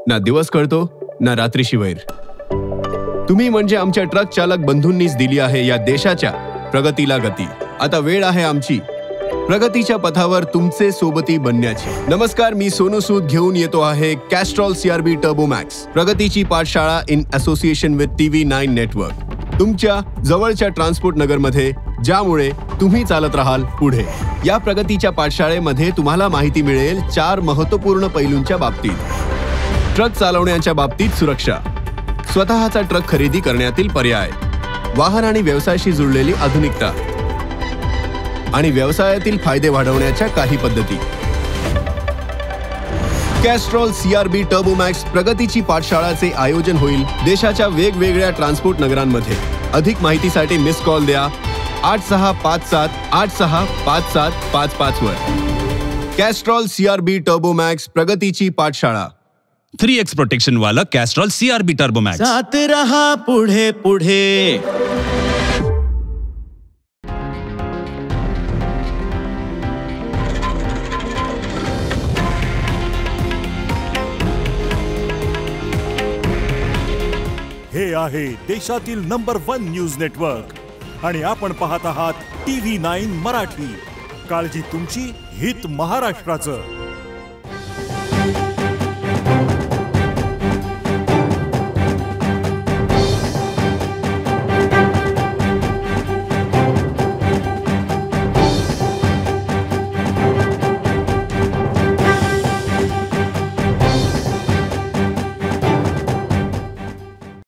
ना दिवस कळतो ना रात्रीशी वैर. तुम्ही म्हणजे आमच्या ट्रक चालक बंधूंनीच दिली आहे या देशाच्या प्रगतीला गती. आता वेळ आहे आमची प्रगतीच्या पथावर तुमचे सोबती बनण्याची. नमस्कार, मी सोनू सूद घेऊन येतो आहे कॅस्ट्रॉल CRB टर्बो मॅक्स, प्रगतीची पाठशाळा in association with TV9 network, तुमच्या जवळच्या ट्रान्सपोर्ट नगरमध्ये, ज्यामुळे तुम्ही चालत राहाल पुढे. या प्रगतीच्या पाठशाळेमध्ये तुम्हाला माहिती मिळेल 4 महत्त्वपूर्ण पैलूंच्या बाबतीत: ट्रक चालवण्याच्या बाबतीत सुरक्षा, स्वतःचा ट्रक खरेदी करण्यातील पर्याय, वाहन आणि व्यवसायाशी जुळलेली आधुनिकता आणि व्यवसायातील फायदे वाढवण्याच्या काही पद्धती. कॅस्ट्रॉल CRB टर्बो मॅक्स प्रगतीची पाठशाळाचे आयोजन होईल देशाच्या वेगवेगळ्या ट्रान्सपोर्ट नगरांमध्ये. अधिक माहितीसाठी मिस कॉल द्या 8657865755 वर. कॅस्ट्रॉल CRB टर्बो मॅक्स प्रगतीची पाठशाळा. 3x प्रोटेक्शन वाला कॅस्ट्रॉल CRB टर्बो मॅक्स. जात रहा पुढे पुढे. हे आहे देशातील नंबर 1 न्यूज नेटवर्क आणि आपण पाहत आहात TV9 मराठी. काळजी तुमची, हित महाराष्ट्राचं.